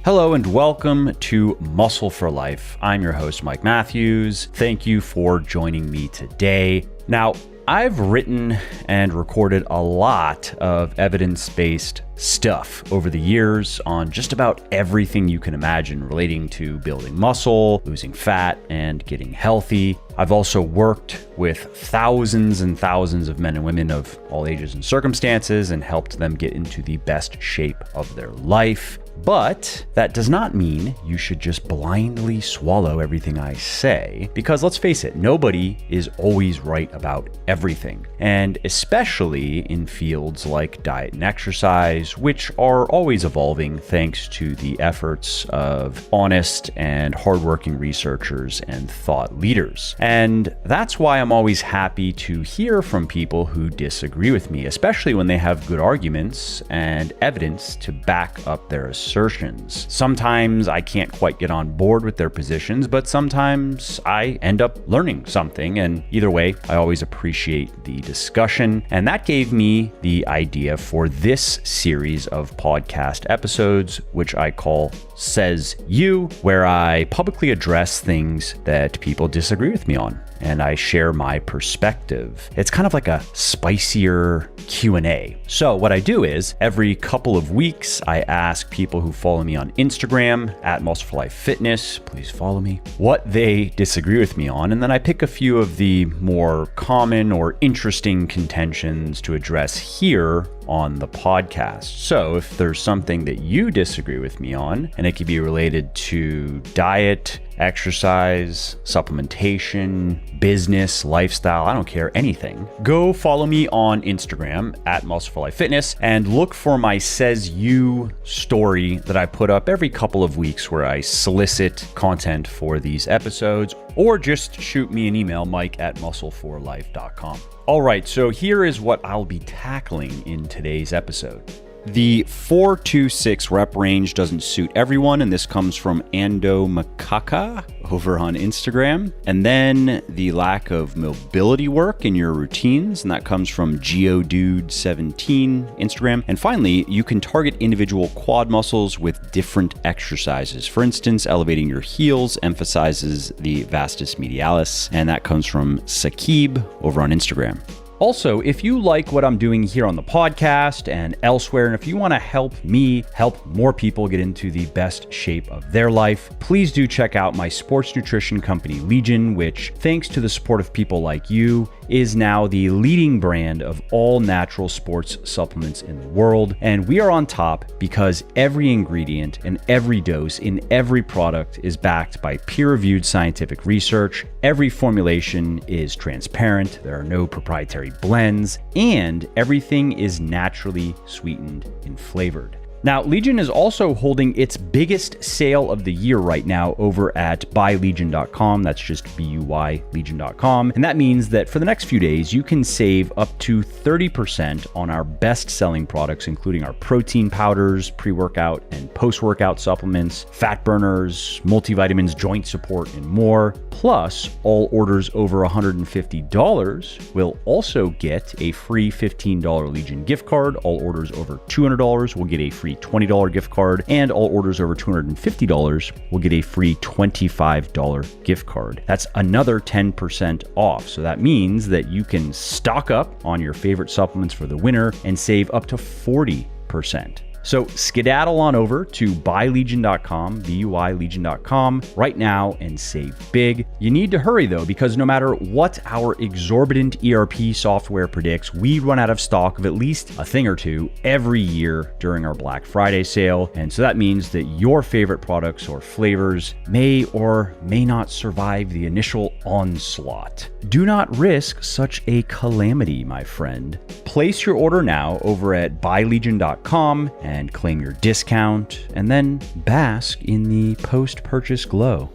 Hello and welcome to Muscle for Life. I'm your host, Mike Matthews. Thank you for joining me today. Now, I've written and recorded a lot of evidence-based stuff over the years on just about everything you can imagine relating to building muscle, losing fat, and getting healthy. I've also worked with thousands and thousands of men and women of all ages and circumstances and helped them get into the best shape of their life. But that does not mean you should just blindly swallow everything I say, because let's face it, nobody is always right about everything. And especially in fields like diet and exercise, which are always evolving thanks to the efforts of honest and hardworking researchers and thought leaders. And that's why I'm always happy to hear from people who disagree with me, especially when they have good arguments and evidence to back up their assertions. Sometimes I can't quite get on board with their positions, but sometimes I end up learning something. And either way, I always appreciate the discussion. And that gave me the idea for this series of podcast episodes, which I call Says You, where I publicly address things that people disagree with me on, and I share my perspective. It's kind of like a spicier Q&A. So what I do is every couple of weeks, I ask people who follow me on Instagram at Muscle for Life Fitness, please follow me, what they disagree with me on. And then I pick a few of the more common or interesting contentions to address here on the podcast. So if there's something that you disagree with me on, and it could be related to diet, exercise, supplementation, business, lifestyle, I don't care, anything, go follow me on Instagram at Muscle for Life Fitness and look for my Says You story that I put up every couple of weeks where I solicit content for these episodes, or just shoot me an email, mike@muscleforlife.com. All right, so here is what I'll be tackling in today's episode. The 4 to 6 rep range doesn't suit everyone, and this comes from Ando Makaka over on Instagram. And then the lack of mobility work in your routines, and that comes from Geodude17 Instagram. And finally, you can target individual quad muscles with different exercises. For instance, elevating your heels emphasizes the vastus medialis, and that comes from Sakib over on Instagram. Also, if you like what I'm doing here on the podcast and elsewhere, and if you want to help me help more people get into the best shape of their life, please do check out my sports nutrition company, Legion, which, thanks to the support of people like you, is now the leading brand of all natural sports supplements in the world. And we are on top because every ingredient and every dose in every product is backed by peer-reviewed scientific research. Every formulation is transparent. There are no proprietary blends, and everything is naturally sweetened and flavored. Now, Legion is also holding its biggest sale of the year right now over at buylegion.com. That's just BUY Legion.com. And that means that for the next few days, you can save up to 30% on our best-selling products, including our protein powders, pre-workout and post-workout supplements, fat burners, multivitamins, joint support, and more. Plus, all orders over $150 will also get a free $15 Legion gift card. All orders over $200 will get a free $20 gift card, and all orders over $250 will get a free $25 gift card. That's another 10% off. So that means that you can stock up on your favorite supplements for the winter and save up to 40%. So skedaddle on over to buylegion.com, BUYlegion.com right now and save big. You need to hurry though, because no matter what our exorbitant ERP software predicts, we run out of stock of at least a thing or two every year during our Black Friday sale. And so that means that your favorite products or flavors may or may not survive the initial onslaught. Do not risk such a calamity, my friend. Place your order now over at buylegion.com and claim your discount, and then bask in the post-purchase glow.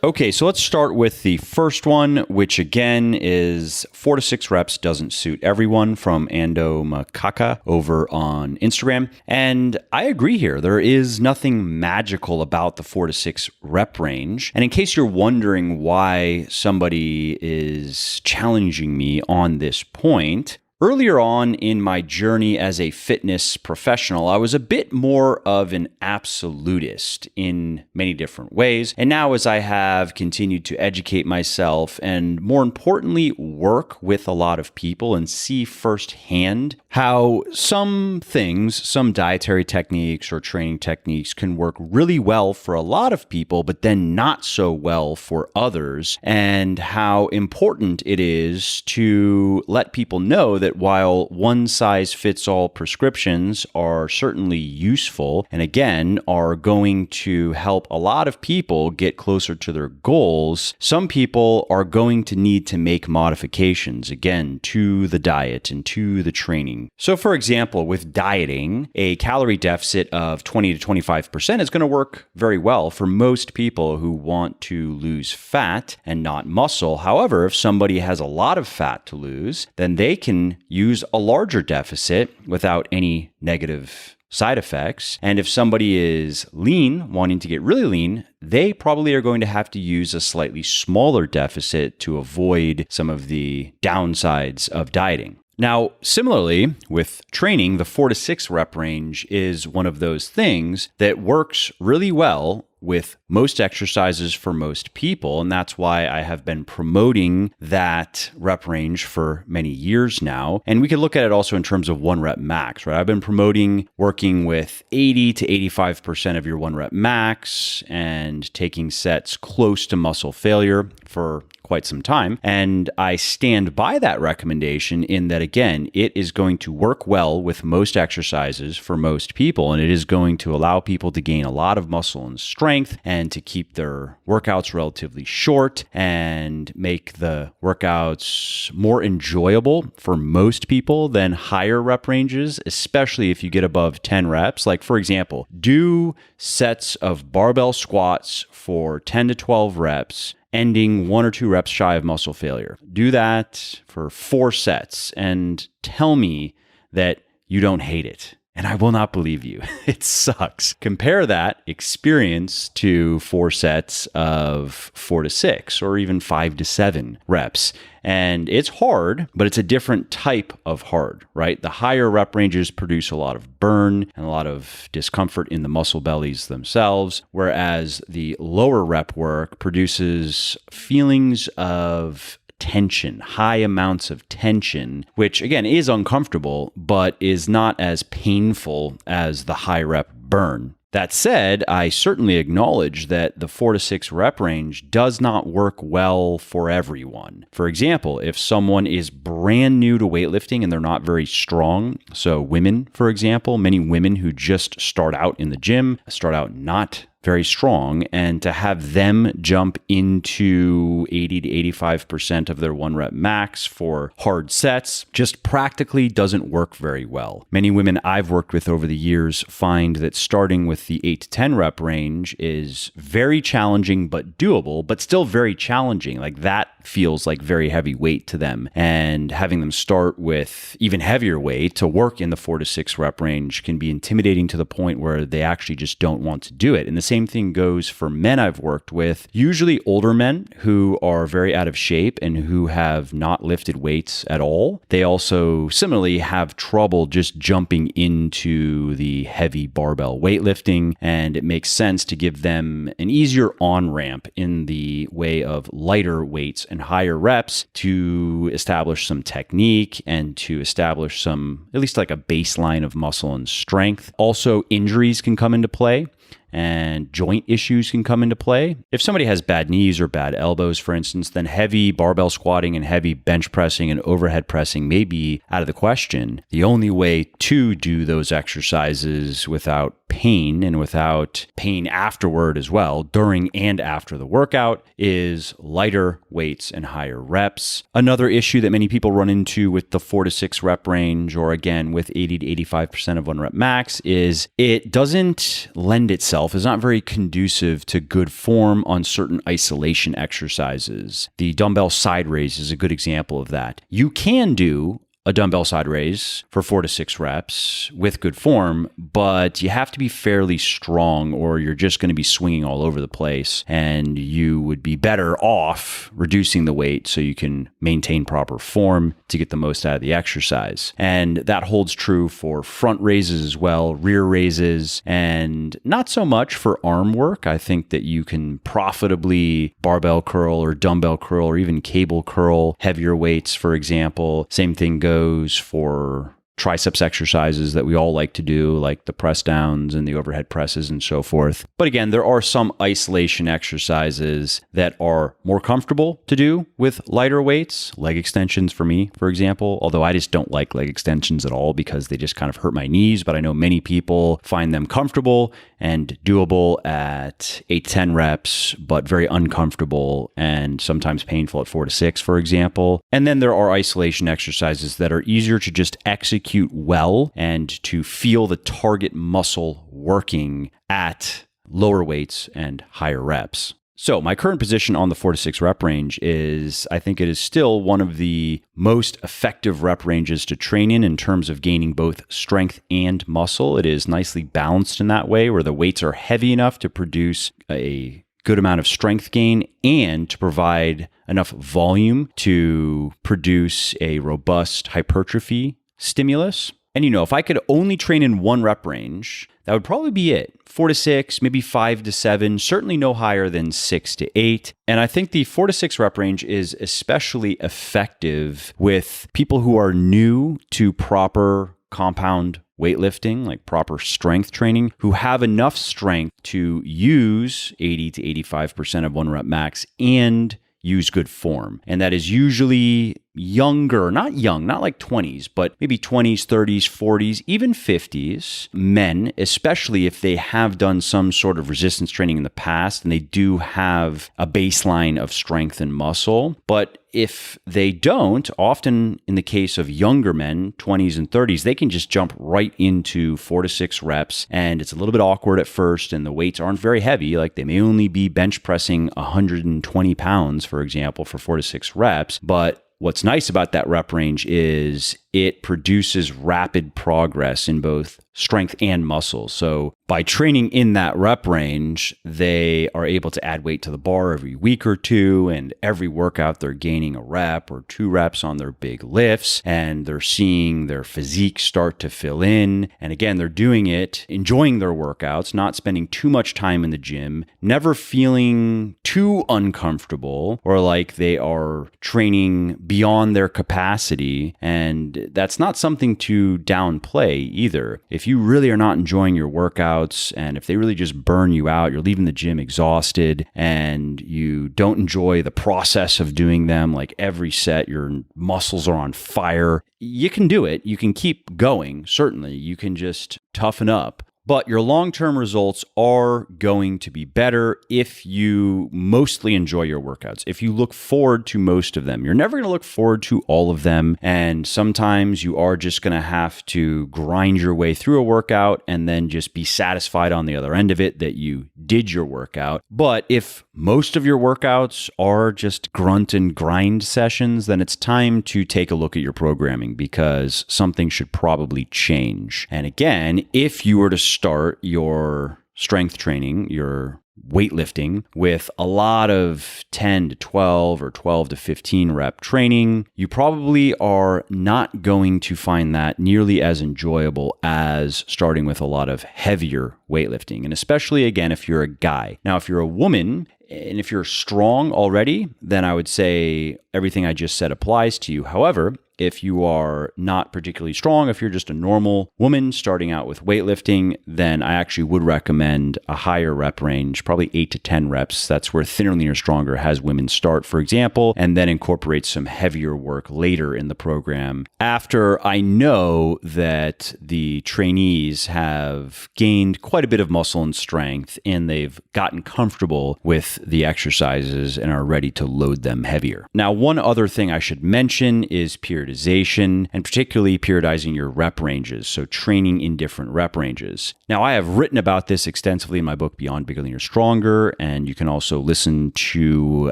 Okay, so let's start with the first one, which again is 4 to 6 reps doesn't suit everyone, from Ando Makaka over on Instagram. And I agree here. There is nothing magical about the 4 to 6 rep range. And in case you're wondering why somebody is challenging me on this point, Earlier on in my journey as a fitness professional, I was a bit more of an absolutist in many different ways. And now, as I have continued to educate myself and more importantly, work with a lot of people and see firsthand how some things, some dietary techniques or training techniques can work really well for a lot of people, but then not so well for others, and how important it is to let people know that while one-size-fits-all prescriptions are certainly useful and again are going to help a lot of people get closer to their goals, some people are going to need to make modifications again to the diet and to the training. So for example, with dieting, a calorie deficit of 20 to 25% is going to work very well for most people who want to lose fat and not muscle. However, if somebody has a lot of fat to lose, then they can use a larger deficit without any negative side effects. And if somebody is lean, wanting to get really lean, they probably are going to have to use a slightly smaller deficit to avoid some of the downsides of dieting. Now, similarly, with training, the 4 to 6 rep range is one of those things that works really well with most exercises for most people. And that's why I have been promoting that rep range for many years now. And we could look at it also in terms of 1 rep max, right? I've been promoting working with 80 to 85% of your 1 rep max and taking sets close to muscle failure for quite some time. And I stand by that recommendation in that, again, it is going to work well with most exercises for most people. And it is going to allow people to gain a lot of muscle and strength and to keep their workouts relatively short and make the workouts more enjoyable for most people than higher rep ranges, especially if you get above 10 reps. Like, for example, do sets of barbell squats for 10 to 12 reps, ending 1 or 2 reps shy of muscle failure. Do that for 4 sets and tell me that you don't hate it. And I will not believe you. It sucks. Compare that experience to 4 sets of 4 to 6 or even 5 to 7 reps. And it's hard, but it's a different type of hard, right? The higher rep ranges produce a lot of burn and a lot of discomfort in the muscle bellies themselves, whereas the lower rep work produces feelings of tension, high amounts of tension, which again is uncomfortable, but is not as painful as the high rep burn. That said, I certainly acknowledge that the 4 to 6 rep range does not work well for everyone. For example, if someone is brand new to weightlifting and they're not very strong, so women, for example, many women who just start out in the gym, start out not very strong, and to have them jump into 80 to 85% of their 1 rep max for hard sets just practically doesn't work very well. Many women I've worked with over the years find that starting with the 8 to 10 rep range is very challenging but doable, but still very challenging. Like, that feels like very heavy weight to them. And having them start with even heavier weight to work in the 4 to 6 rep range can be intimidating to the point where they actually just don't want to do it. And the same thing goes for men I've worked with, usually older men who are very out of shape and who have not lifted weights at all. They also similarly have trouble just jumping into the heavy barbell weightlifting, and it makes sense to give them an easier on-ramp in the way of lighter weights and higher reps to establish some technique and to establish some, at least like a baseline of muscle and strength. Also, injuries can come into play, and joint issues can come into play. If somebody has bad knees or bad elbows, for instance, then heavy barbell squatting and heavy bench pressing and overhead pressing may be out of the question. The only way to do those exercises without pain and without pain afterward as well, during and after the workout, is lighter weights and higher reps. Another issue that many people run into with the 4 to 6 rep range, or again with 80 to 85% of 1 rep max, is it doesn't lend itself, is not very conducive to good form on certain isolation exercises. The dumbbell side raise is a good example of that. You can do a dumbbell side raise for 4 to 6 reps with good form, but you have to be fairly strong or you're just going to be swinging all over the place, and you would be better off reducing the weight so you can maintain proper form to get the most out of the exercise. And that holds true for front raises as well, rear raises, and not so much for arm work. I think that you can profitably barbell curl or dumbbell curl or even cable curl heavier weights, for example. Same thing goes for triceps exercises that we all like to do, like the press downs and the overhead presses and so forth. But again, there are some isolation exercises that are more comfortable to do with lighter weights. Leg extensions for me, for example, although I just don't like leg extensions at all because they just kind of hurt my knees. But I know many people find them comfortable and doable at 8 to 10 reps, but very uncomfortable and sometimes painful at 4 to 6, for example. And then there are isolation exercises that are easier to just execute well and to feel the target muscle working at lower weights and higher reps. So my current position on the 4 to 6 rep range is, I think it is still one of the most effective rep ranges to train in terms of gaining both strength and muscle. It is nicely balanced in that way where the weights are heavy enough to produce a good amount of strength gain and to provide enough volume to produce a robust hypertrophy stimulus. And if I could only train in one rep range, that would probably be it. 4 to 6, maybe 5 to 7, certainly no higher than 6 to 8. And I think the 4 to 6 rep range is especially effective with people who are new to proper compound weightlifting, like proper strength training, who have enough strength to use 80 to 85% of one rep max and use good form. And that is usually younger, not young, not like 20s, but maybe 20s, 30s, 40s, even 50s men, especially if they have done some sort of resistance training in the past and they do have a baseline of strength and muscle. But if they don't, often in the case of younger men, 20s and 30s, they can just jump right into 4 to 6 reps. And it's a little bit awkward at first and the weights aren't very heavy. Like they may only be bench pressing 120 pounds, for example, for 4 to 6 reps. But what's nice about that rep range is it produces rapid progress in both strength and muscle. So by training in that rep range, they are able to add weight to the bar every week or two, and every workout they're gaining a rep or 2 reps on their big lifts, and they're seeing their physique start to fill in. And again, they're doing it, enjoying their workouts, not spending too much time in the gym, never feeling too uncomfortable or like they are training beyond their capacity. And that's not something to downplay either. If you really are not enjoying your workouts and if they really just burn you out, you're leaving the gym exhausted and you don't enjoy the process of doing them, like every set, your muscles are on fire, you can do it. You can keep going. Certainly, you can just toughen up. But your long-term results are going to be better if you mostly enjoy your workouts, if you look forward to most of them. You're never going to look forward to all of them. And sometimes you are just going to have to grind your way through a workout and then just be satisfied on the other end of it that you did your workout. But if most of your workouts are just grunt and grind sessions, then it's time to take a look at your programming because something should probably change. And again, if you were to start your strength training, your weightlifting with a lot of 10 to 12 or 12 to 15 rep training, you probably are not going to find that nearly as enjoyable as starting with a lot of heavier weightlifting. And especially, again, if you're a guy. Now, if you're a woman, and if you're strong already, then I would say everything I just said applies to you. However, if you are not particularly strong, if you're just a normal woman starting out with weightlifting, then I actually would recommend a higher rep range, probably 8 to 10 reps. That's where Thinner, Leaner, Stronger has women start, for example, and then incorporate some heavier work later in the program. After I know that the trainees have gained quite a bit of muscle and strength and they've gotten comfortable with the exercises and are ready to load them heavier. Now, one other thing I should mention is periodization. periodization, and particularly periodizing your rep ranges, so training in different rep ranges. Now, I have written about this extensively in my book, Beyond Bigger, Leaner, Stronger, and you can also listen to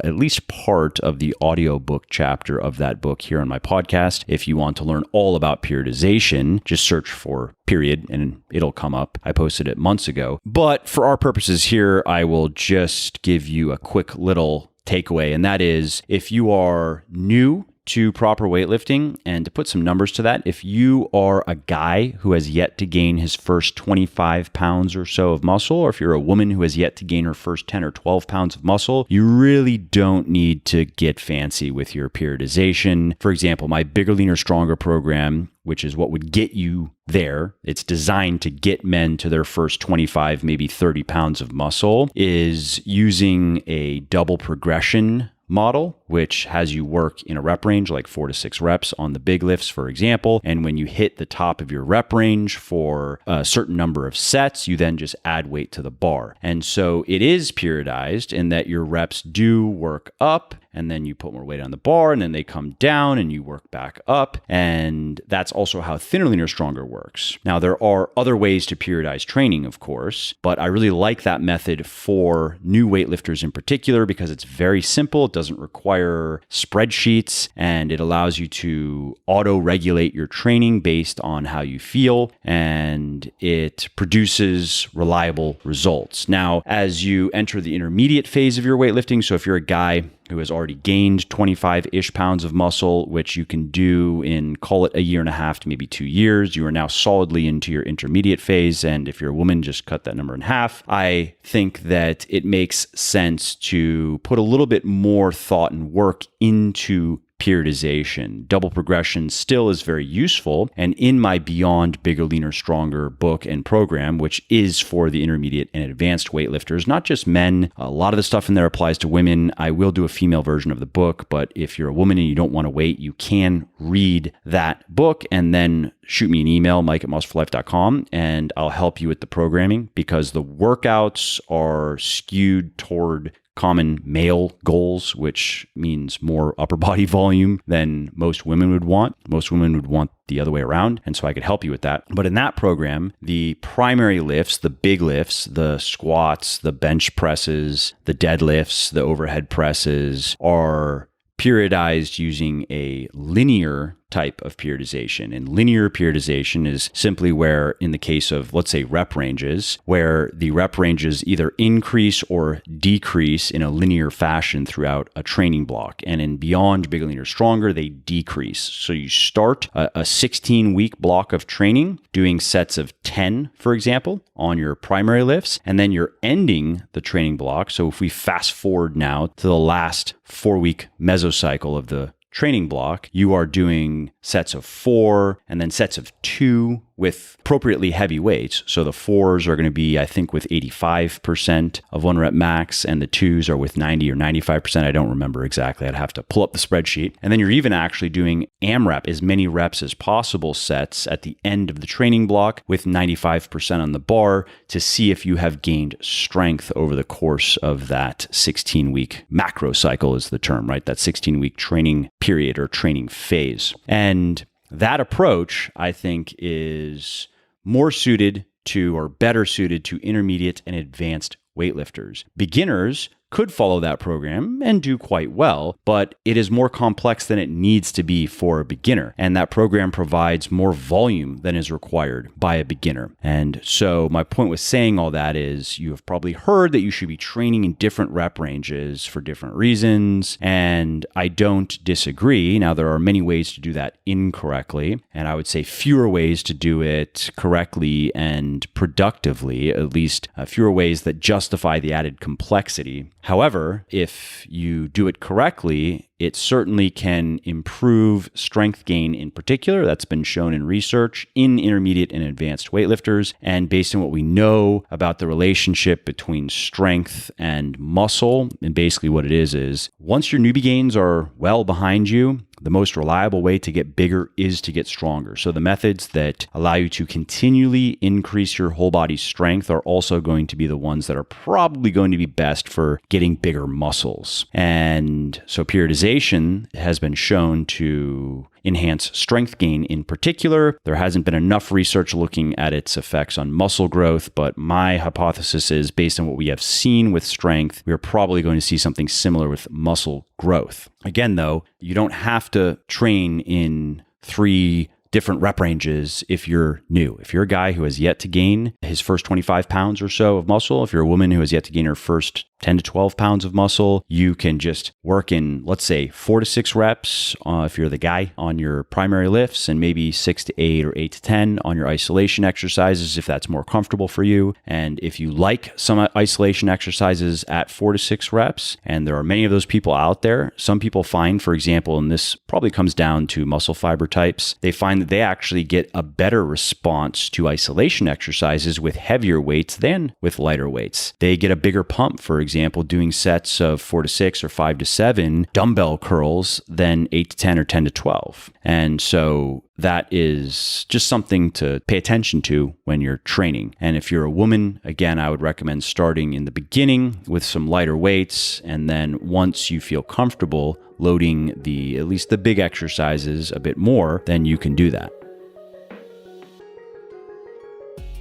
at least part of the audiobook chapter of that book here on my podcast. If you want to learn all about periodization, just search for period and it'll come up. I posted it months ago. But for our purposes here, I will just give you a quick little takeaway, and that is, if you are new to proper weightlifting, and to put some numbers to that, if you are a guy who has yet to gain his first 25 pounds or so of muscle, or if you're a woman who has yet to gain her first 10 or 12 pounds of muscle, you really don't need to get fancy with your periodization. For example, my Bigger, Leaner, Stronger program, which is what would get you there, it's designed to get men to their first 25, maybe 30 pounds of muscle, is using a double progression model, which has you work in a rep range like 4 to 6 reps on the big lifts, for example. And when you hit the top of your rep range for a certain number of sets, you then just add weight to the bar. And so it is periodized in that your reps do work up, and then you put more weight on the bar, and then they come down and you work back up. And that's also how Thinner, Leaner, Stronger works. Now, there are other ways to periodize training, of course, but I really like that method for new weightlifters in particular because it's very simple. It doesn't require spreadsheets, and it allows you to auto-regulate your training based on how you feel, and it produces reliable results. Now, as you enter the intermediate phase of your weightlifting, so if you're a guy who has already gained 25-ish pounds of muscle, which you can do in, call it, a year and a half to maybe 2 years. You are now solidly into your intermediate phase. And if you're a woman, just cut that number in half. I think that it makes sense to put a little bit more thought and work into periodization. Double progression still is very useful. And in my Beyond Bigger, Leaner, Stronger book and program, which is for the intermediate and advanced weightlifters, not just men, a lot of the stuff in there applies to women. I will do a female version of the book, but if you're a woman and you don't want to wait, you can read that book and then shoot me an email, mike@muscleforlife.com, and I'll help you with the programming, because the workouts are skewed toward common male goals, which means more upper body volume than most women would want. Most women would want the other way around. And so I could help you with that. But in that program, the primary lifts, the big lifts, the squats, the bench presses, the deadlifts, the overhead presses are periodized using a linear type of periodization. And linear periodization is simply where, in the case of, let's say, rep ranges, where the rep ranges either increase or decrease in a linear fashion throughout a training block. And in Beyond Bigger, Leaner, Stronger, they decrease. So you start a 16-week block of training, doing sets of 10, for example, on your primary lifts, and then you're ending the training block. So if we fast forward now to the last 4-week mesocycle of the training block, you are doing sets of 4 and then sets of 2 with appropriately heavy weights. So the 4s are going to be, I think, with 85% of 1 rep max, and the 2s are with 90 or 95%. I don't remember exactly. I'd have to pull up the spreadsheet. And then you're even actually doing AMRAP, as many reps as possible sets at the end of the training block with 95% on the bar, to see if you have gained strength over the course of that 16-week macro cycle is the term, right? That 16-week training period or training phase. And that approach, I think, is more suited to, or better suited to, intermediate and advanced weightlifters. Beginners could follow that program and do quite well, but it is more complex than it needs to be for a beginner. And that program provides more volume than is required by a beginner. And so my point with saying all that is, you have probably heard that you should be training in different rep ranges for different reasons. And I don't disagree. Now, there are many ways to do that incorrectly, and I would say fewer ways to do it correctly and productively, at least fewer ways that justify the added complexity. However, if you do it correctly, it certainly can improve strength gain in particular. That's been shown in research in intermediate and advanced weightlifters. And based on what we know about the relationship between strength and muscle, and basically what it is once your newbie gains are well behind you, the most reliable way to get bigger is to get stronger. So the methods that allow you to continually increase your whole body strength are also going to be the ones that are probably going to be best for getting bigger muscles. And so periodization has been shown to enhance strength gain in particular. There hasn't been enough research looking at its effects on muscle growth, but my hypothesis is based on what we have seen with strength, we're probably going to see something similar with muscle growth. Again, though, you don't have to train in 3 different rep ranges if you're new. If you're a guy who has yet to gain his first 25 pounds or so of muscle, if you're a woman who has yet to gain her first 10 to 12 pounds of muscle, you can just work in, let's say, 4 to 6 reps if you're the guy on your primary lifts, and maybe 6 to 8 or 8 to 10 on your isolation exercises if that's more comfortable for you. And if you like some isolation exercises at 4 to 6 reps, and there are many of those people out there, some people find, for example, and this probably comes down to muscle fiber types, they find that they actually get a better response to isolation exercises with heavier weights than with lighter weights. They get a bigger pump, for example, doing sets of 4 to 6 or 5 to 7 dumbbell curls than 8 to 10 or 10 to 12. And so that is just something to pay attention to when you're training. And if you're a woman, again, I would recommend starting in the beginning with some lighter weights. And then once you feel comfortable loading at least the big exercises a bit more, then you can do that.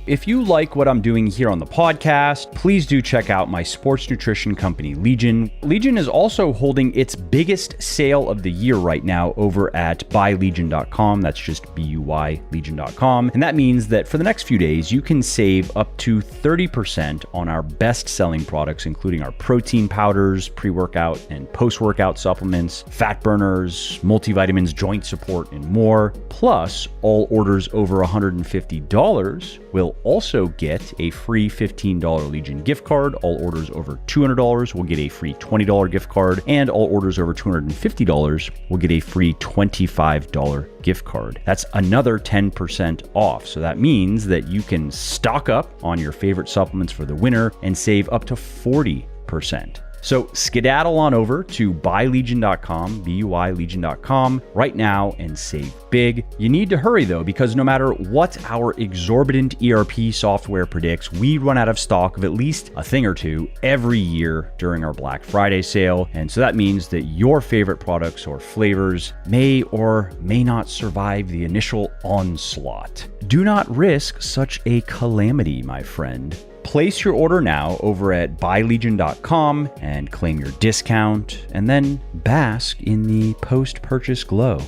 If you like what I'm doing here on the podcast, please do check out my sports nutrition company, Legion. Legion is also holding its biggest sale of the year right now over at buylegion.com. That's just BUY Legion.com. And that means that for the next few days, you can save up to 30% on our best-selling products, including our protein powders, pre-workout and post-workout supplements, fat burners, multivitamins, joint support, and more. Plus, all orders over $150 will also get a free $15 Legion gift card. All orders over $200 will get a free $20 gift card, and all orders over $250 will get a free $25 gift card. That's another 10% off. So that means that you can stock up on your favorite supplements for the winter and save up to 40%. So skedaddle on over to buylegion.com, BUYlegion.com right now and save big. You need to hurry though, because no matter what our exorbitant ERP software predicts, we run out of stock of at least a thing or two every year during our Black Friday sale. And so that means that your favorite products or flavors may or may not survive the initial onslaught. Do not risk such a calamity, my friend. Place your order now over at buylegion.com and claim your discount, and then bask in the post-purchase glow.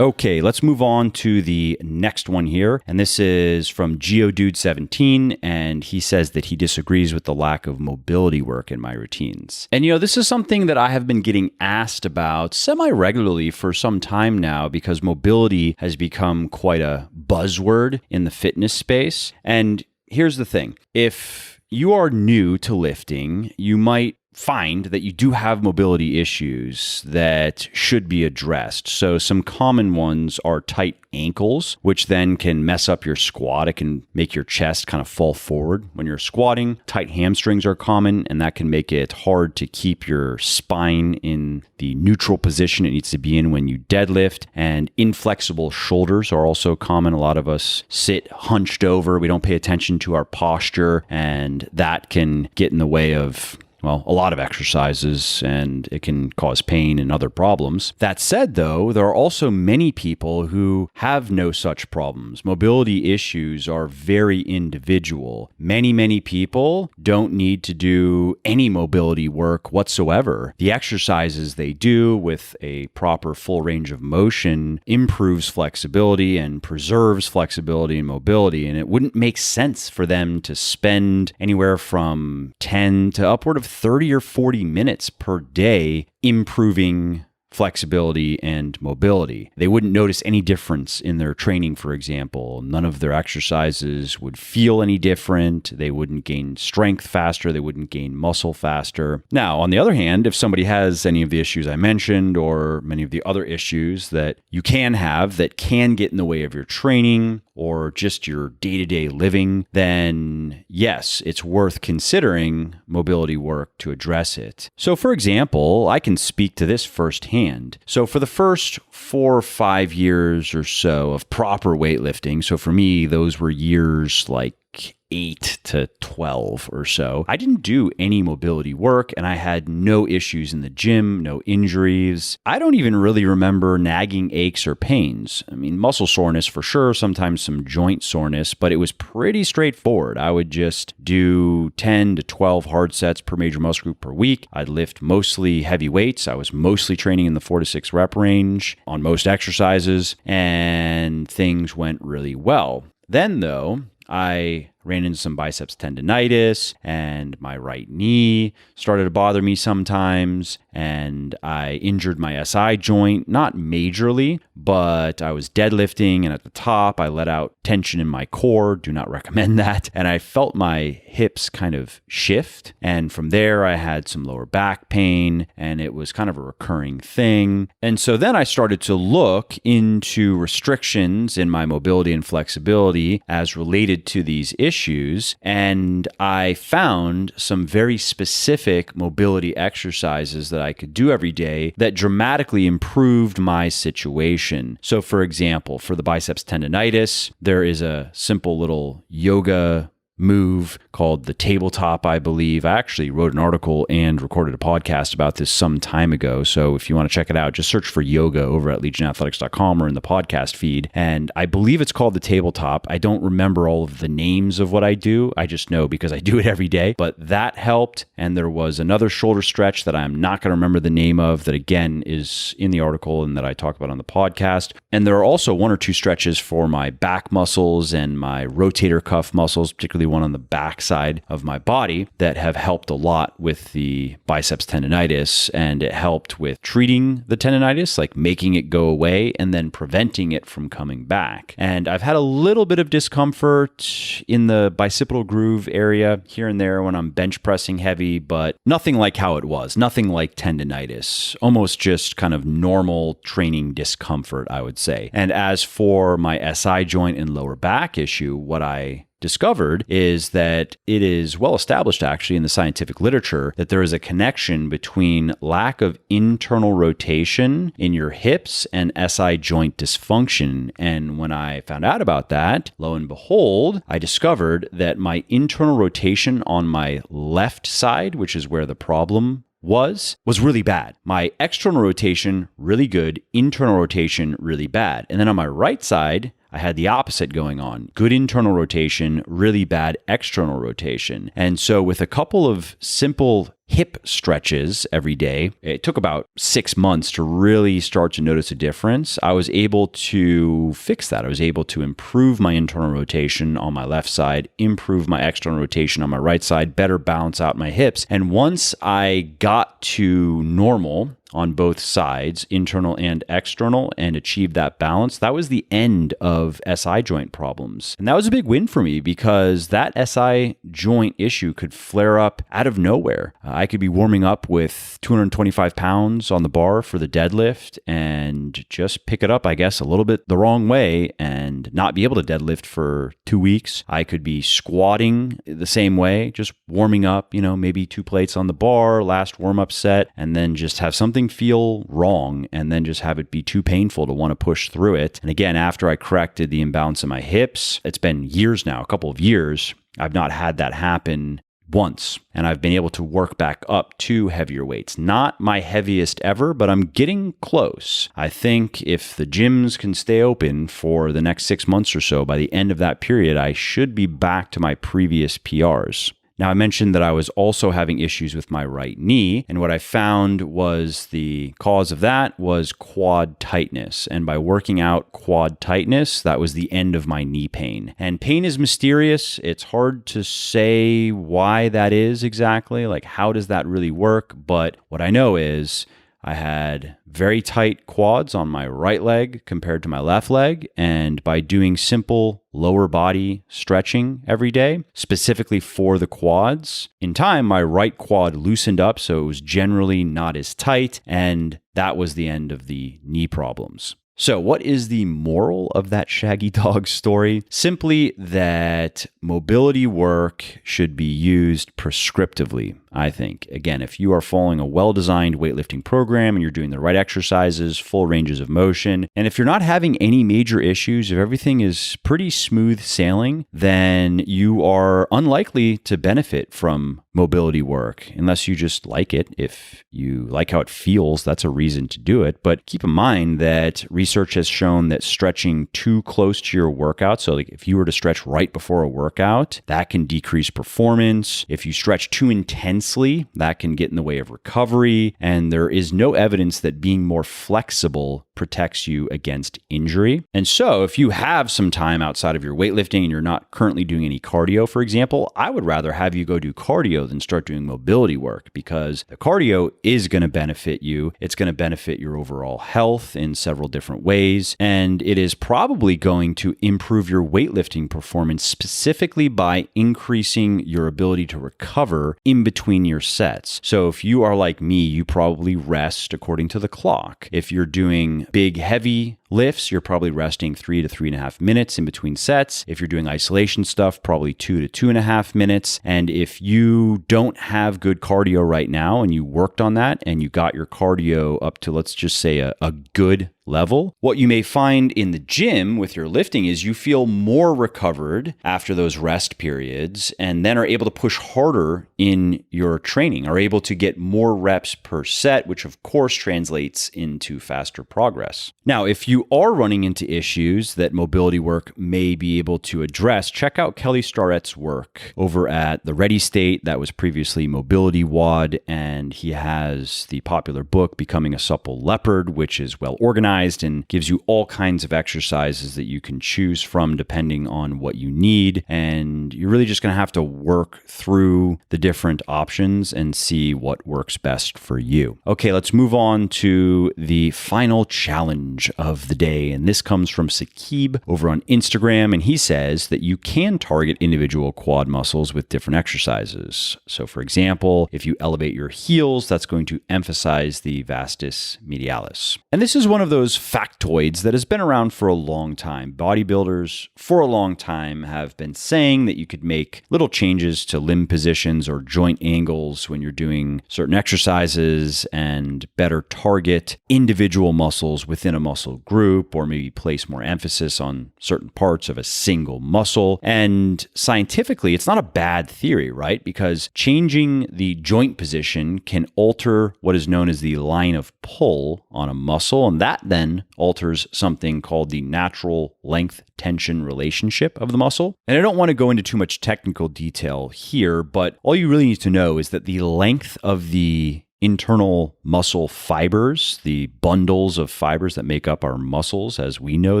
Okay, let's move on to the next one here. And this is from Geodude17, and he says that he disagrees with the lack of mobility work in my routines. And this is something that I have been getting asked about semi-regularly for some time now, because mobility has become quite a buzzword in the fitness space. And here's the thing. If you are new to lifting, you might find that you do have mobility issues that should be addressed. So some common ones are tight ankles, which then can mess up your squat. It can make your chest kind of fall forward when you're squatting. Tight hamstrings are common, and that can make it hard to keep your spine in the neutral position it needs to be in when you deadlift. And inflexible shoulders are also common. A lot of us sit hunched over. We don't pay attention to our posture, and that can get in the way of a lot of exercises, and it can cause pain and other problems. That said, though, there are also many people who have no such problems. Mobility issues are very individual. Many people don't need to do any mobility work whatsoever. The exercises they do with a proper full range of motion improves flexibility and preserves flexibility and mobility, and it wouldn't make sense for them to spend anywhere from 10 to upward of 30 or 40 minutes per day improving flexibility and mobility. They wouldn't notice any difference in their training, for example. None of their exercises would feel any different. They wouldn't gain strength faster. They wouldn't gain muscle faster. Now, on the other hand, if somebody has any of the issues I mentioned, or many of the other issues that you can have that can get in the way of your training or just your day-to-day living, then yes, it's worth considering mobility work to address it. So for example, I can speak to this firsthand. So for the first 4 or 5 years or so of proper weightlifting, so for me, those were years like like 8 to 12 or so. I didn't do any mobility work and I had no issues in the gym, no injuries. I don't even really remember nagging aches or pains. I mean, muscle soreness for sure, sometimes some joint soreness, but it was pretty straightforward. I would just do 10 to 12 hard sets per major muscle group per week. I'd lift mostly heavy weights. I was mostly training in the 4 to 6 rep range on most exercises, and things went really well. Then though, I ran into some biceps tendonitis and my right knee started to bother me sometimes, and I injured my SI joint, not majorly, but I was deadlifting and at the top I let out tension in my core. Do not recommend that. And I felt my hips kind of shift, and from there I had some lower back pain and it was kind of a recurring thing. And so then I started to look into restrictions in my mobility and flexibility as related to these issues, and I found some very specific mobility exercises that I could do every day that dramatically improved my situation. So for example, for the biceps tendonitis, there is a simple little yoga move called the tabletop, I believe. I actually wrote an article and recorded a podcast about this some time ago. So if you want to check it out, just search for yoga over at legionathletics.com or in the podcast feed. And I believe it's called the tabletop. I don't remember all of the names of what I do. I just know because I do it every day. But that helped. And there was another shoulder stretch that I'm not going to remember the name of that again is in the article and that I talk about on the podcast. And there are also 1 or 2 stretches for my back muscles and my rotator cuff muscles, particularly one on the back side of my body, that have helped a lot with the biceps tendonitis. And it helped with treating the tendonitis, like making it go away and then preventing it from coming back. And I've had a little bit of discomfort in the bicipital groove area here and there when I'm bench pressing heavy, but nothing like how it was, nothing like tendonitis, almost just kind of normal training discomfort, I would say. And as for my SI joint and lower back issue, what I discovered is that it is well established actually in the scientific literature that there is a connection between lack of internal rotation in your hips and SI joint dysfunction. And when I found out about that, lo and behold, I discovered that my internal rotation on my left side, which is where the problem was really bad. My external rotation, really good. Internal rotation, really bad. And then on my right side, I had the opposite going on. Good internal rotation, really bad external rotation. And so with a couple of simple hip stretches every day, it took about 6 months to really start to notice a difference. I was able to fix that. I was able to improve my internal rotation on my left side, improve my external rotation on my right side, better balance out my hips. And once I got to normal on both sides, internal and external, and achieved that balance, that was the end of SI joint problems. And that was a big win for me because that SI joint issue could flare up out of nowhere. I could be warming up with 225 pounds on the bar for the deadlift and just pick it up, I guess, a little bit the wrong way and not be able to deadlift for 2 weeks. I could be squatting the same way, just warming up, maybe 2 plates on the bar, last warm-up set, and then just have something feel wrong and then just have it be too painful to want to push through it. And again, after I corrected the imbalance in my hips, it's been years now, a couple of years, I've not had that happen once. And I've been able to work back up to heavier weights. Not my heaviest ever, but I'm getting close. I think if the gyms can stay open for the next 6 months or so, by the end of that period, I should be back to my previous PRs. Now, I mentioned that I was also having issues with my right knee, and what I found was the cause of that was quad tightness. And by working out quad tightness, that was the end of my knee pain. And pain is mysterious. It's hard to say why that is exactly, like how does that really work? But what I know is I had very tight quads on my right leg compared to my left leg. And by doing simple lower body stretching every day, specifically for the quads, in time, my right quad loosened up. So it was generally not as tight. And that was the end of the knee problems. So what is the moral of that Shaggy Dog story? Simply that mobility work should be used prescriptively. I think. Again, if you are following a well-designed weightlifting program and you're doing the right exercises, full ranges of motion, and if you're not having any major issues, if everything is pretty smooth sailing, then you are unlikely to benefit from mobility work unless you just like it. If you like how it feels, that's a reason to do it. But keep in mind that research has shown that stretching too close to your workout, so like if you were to stretch right before a workout, that can decrease performance. If you stretch too intensely, that can get in the way of recovery. And there is no evidence that being more flexible protects you against injury. And so if you have some time outside of your weightlifting and you're not currently doing any cardio, for example, I would rather have you go do cardio than start doing mobility work, because the cardio is going to benefit you. It's going to benefit your overall health in several different ways. And it is probably going to improve your weightlifting performance specifically by increasing your ability to recover in between your sets. So if you are like me, you probably rest according to the clock. If you're doing big, heavy lifts, you're probably resting 3 to 3.5 minutes in between sets. If you're doing isolation stuff, probably 2 to 2.5 minutes. And if you don't have good cardio right now and you worked on that and you got your cardio up to, let's just say, a good level, what you may find in the gym with your lifting is you feel more recovered after those rest periods and then are able to push harder in your training, are able to get more reps per set, which of course translates into faster progress. Now, if you are running into issues that mobility work may be able to address, check out Kelly Starrett's work over at the Ready State. That was previously Mobility WOD, and he has the popular book, Becoming a Supple Leopard, which is well organized and gives you all kinds of exercises that you can choose from depending on what you need. And you're really just going to have to work through the different options and see what works best for you. Okay, let's move on to the final challenge of the day. And this comes from Sakib over on Instagram. And he says that you can target individual quad muscles with different exercises. So for example, if you elevate your heels, that's going to emphasize the vastus medialis. And this is one of those factoids that has been around for a long time. Bodybuilders for a long time have been saying that you could make little changes to limb positions or joint angles when you're doing certain exercises and better target individual muscles within a muscle group, or maybe place more emphasis on certain parts of a single muscle. And scientifically, it's not a bad theory, right? Because changing the joint position can alter what is known as the line of pull on a muscle, and that then alters something called the natural length tension relationship of the muscle. And I don't want to go into too much technical detail here, but all you really need to know is that the length of the internal muscle fibers, the bundles of fibers that make up our muscles as we know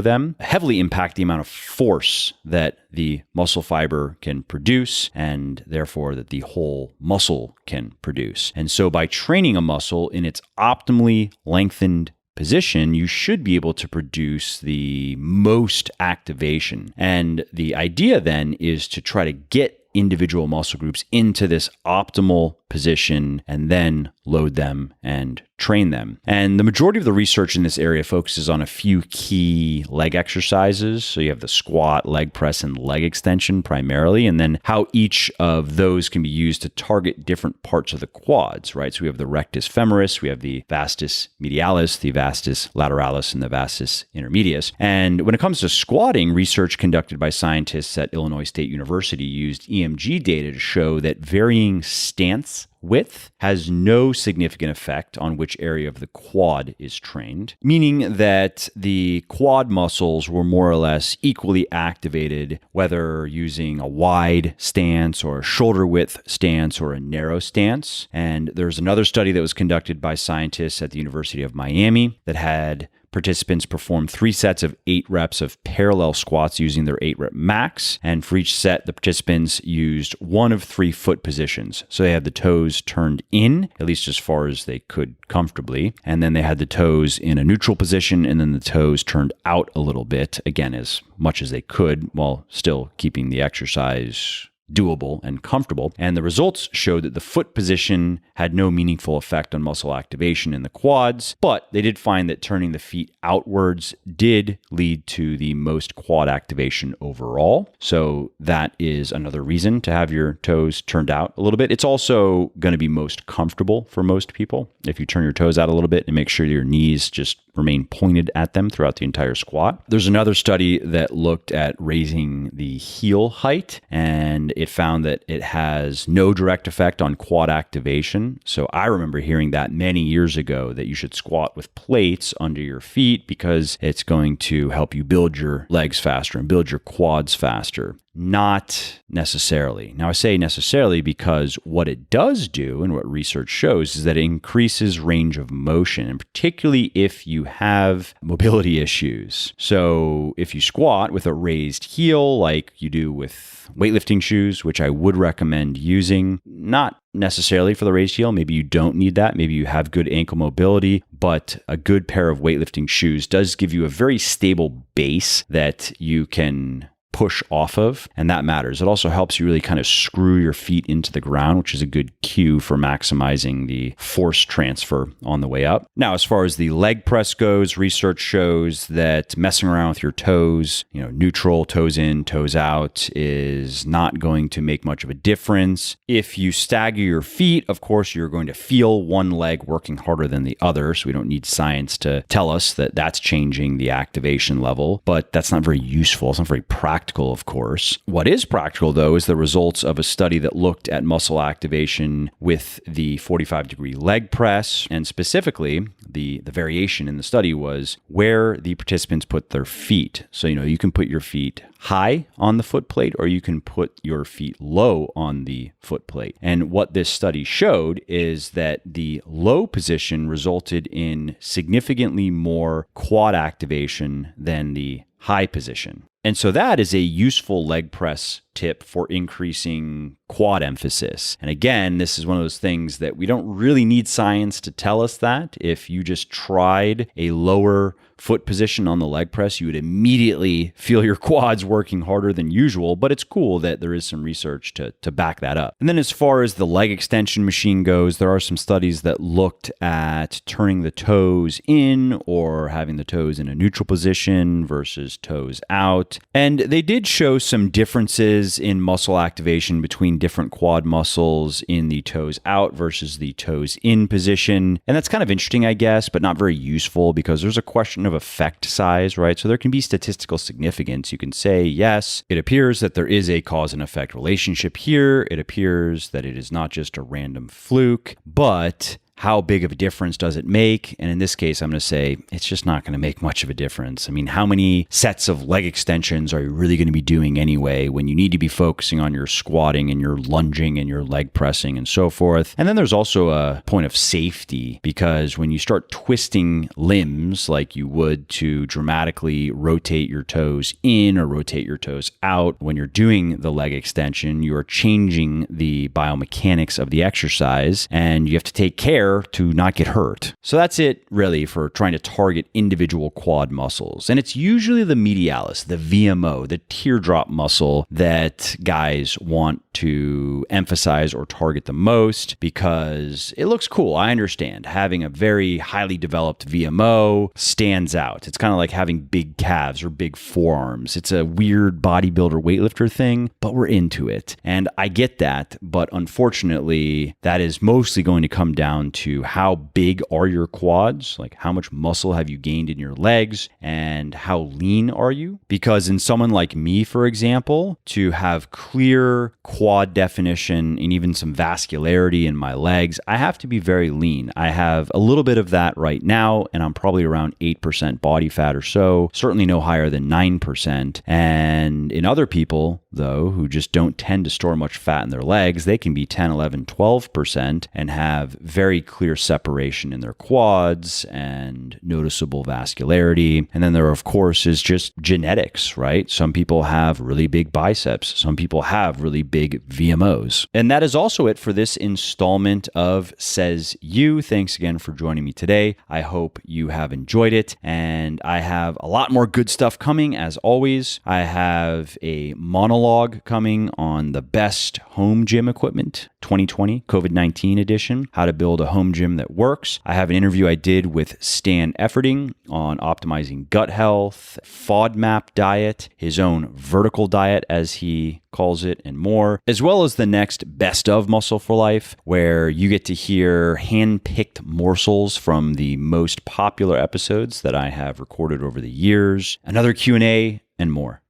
them, heavily impact the amount of force that the muscle fiber can produce, and therefore that the whole muscle can produce. And so by training a muscle in its optimally lengthened position, you should be able to produce the most activation. And the idea then is to try to get individual muscle groups into this optimal position and then load them and train them. And the majority of the research in this area focuses on a few key leg exercises. So you have the squat, leg press, and leg extension primarily, and then how each of those can be used to target different parts of the quads, right? So we have the rectus femoris, we have the vastus medialis, the vastus lateralis, and the vastus intermedius. And when it comes to squatting, research conducted by scientists at Illinois State University used EMG data to show that varying stance width has no significant effect on which area of the quad is trained, meaning that the quad muscles were more or less equally activated, whether using a wide stance or a shoulder width stance or a narrow stance. And there's another study that was conducted by scientists at the University of Miami that had participants perform 3 sets of 8 reps of parallel squats using their 8-rep max. And for each set, the participants used one of 3 foot positions. So they had the toes turned in, at least as far as they could comfortably. And then they had the toes in a neutral position, and then the toes turned out a little bit, again, as much as they could, while still keeping the exercise doable and comfortable. And the results showed that the foot position had no meaningful effect on muscle activation in the quads, but they did find that turning the feet outwards did lead to the most quad activation overall. So that is another reason to have your toes turned out a little bit. It's also going to be most comfortable for most people if you turn your toes out a little bit and make sure your knees just remain pointed at them throughout the entire squat. There's another study that looked at raising the heel height, and it found that it has no direct effect on quad activation. So I remember hearing that many years ago, that you should squat with plates under your feet because it's going to help you build your legs faster and build your quads faster. Not necessarily. Now, I say necessarily because what it does do and what research shows is that it increases range of motion, and particularly if you have mobility issues. So if you squat with a raised heel like you do with weightlifting shoes, which I would recommend using, not necessarily for the raised heel. Maybe you don't need that. Maybe you have good ankle mobility, but a good pair of weightlifting shoes does give you a very stable base that you can push off of, and that matters. It also helps you really kind of screw your feet into the ground, which is a good cue for maximizing the force transfer on the way up. Now, as far as the leg press goes, research shows that messing around with your toes, neutral, toes in, toes out, is not going to make much of a difference. If you stagger your feet, of course, you're going to feel one leg working harder than the other, so we don't need science to tell us that that's changing the activation level, but that's not very useful. It's not very practical, of course. What is practical, though, is the results of a study that looked at muscle activation with the 45-degree leg press, and specifically, the variation in the study was where the participants put their feet. So, you can put your feet high on the foot plate, or you can put your feet low on the foot plate. And what this study showed is that the low position resulted in significantly more quad activation than the high position. And so that is a useful leg press tip for increasing quad emphasis. And again, this is one of those things that we don't really need science to tell us that. If you just tried a lower foot position on the leg press, you would immediately feel your quads working harder than usual, but it's cool that there is some research to back that up. And then as far as the leg extension machine goes, there are some studies that looked at turning the toes in or having the toes in a neutral position versus toes out. And they did show some differences in muscle activation between different quad muscles in the toes out versus the toes in position. And that's kind of interesting, I guess, but not very useful because there's a question of effect size, right? So there can be statistical significance. You can say, yes, it appears that there is a cause and effect relationship here. It appears that it is not just a random fluke, but how big of a difference does it make? And in this case, I'm going to say it's just not going to make much of a difference. I mean, how many sets of leg extensions are you really going to be doing anyway when you need to be focusing on your squatting and your lunging and your leg pressing and so forth? And then there's also a point of safety because when you start twisting limbs like you would to dramatically rotate your toes in or rotate your toes out, when you're doing the leg extension, you are changing the biomechanics of the exercise and you have to take care to not get hurt. So that's it really for trying to target individual quad muscles. And it's usually the medialis, the VMO, the teardrop muscle that guys want to emphasize or target the most because it looks cool. I understand having a very highly developed VMO stands out. It's kind of like having big calves or big forearms. It's a weird bodybuilder weightlifter thing, but we're into it. And I get that, but unfortunately, that is mostly going to come down to how big are your quads, like how much muscle have you gained in your legs, and how lean are you? Because in someone like me, for example, to have clear quad definition and even some vascularity in my legs, I have to be very lean. I have a little bit of that right now, and I'm probably around 8% body fat or so, certainly no higher than 9%. And in other people, though, who just don't tend to store much fat in their legs, they can be 10, 11, 12% and have very clear separation in their quads and noticeable vascularity. And then there, of course, is just genetics, right? Some people have really big biceps. Some people have really big VMOs. And that is also it for this installment of Says You. Thanks again for joining me today. I hope you have enjoyed it. And I have a lot more good stuff coming, as always. I have a monologue coming on the best home gym equipment 2020 COVID-19 edition, how to build a home gym that works. I have an interview I did with Stan Efferding on optimizing gut health, FODMAP diet, his own vertical diet as he calls it, and more, as well as the next Best of Muscle for Life, where you get to hear hand-picked morsels from the most popular episodes that I have recorded over the years, another Q&A, and more.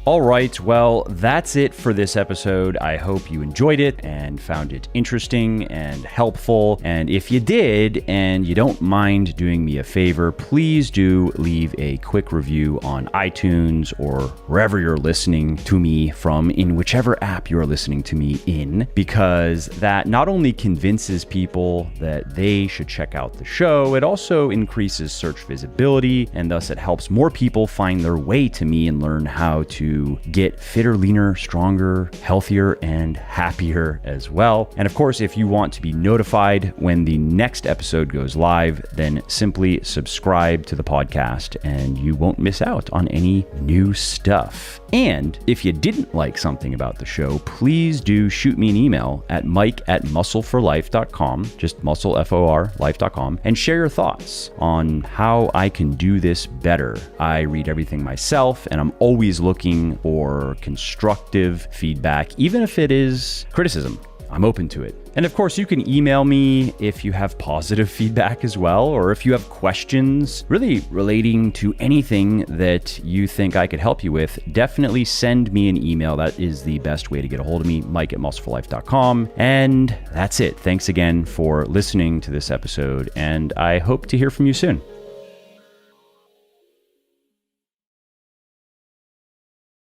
All right, well, that's it for this episode. I hope you enjoyed it and found it interesting and helpful. And if you did, and you don't mind doing me a favor, please do leave a quick review on iTunes or wherever you're listening to me from, in whichever app you're listening to me in, because that not only convinces people that they should check out the show, it also increases search visibility, and thus it helps more people find their way to me and learn how to get fitter, leaner, stronger, healthier, and happier as well. And of course, if you want to be notified when the next episode goes live, then simply subscribe to the podcast and you won't miss out on any new stuff. And if you didn't like something about the show, please do shoot me an email at mike@muscleforlife.com, just muscle, F-O-R, life.com, and share your thoughts on how I can do this better. I read everything myself, and I'm always looking for constructive feedback, even if it is criticism. I'm open to it. And of course, you can email me if you have positive feedback as well, or if you have questions really relating to anything that you think I could help you with, definitely send me an email. That is the best way to get a hold of me, mike@muscleforlife.com. And that's it. Thanks again for listening to this episode, and I hope to hear from you soon.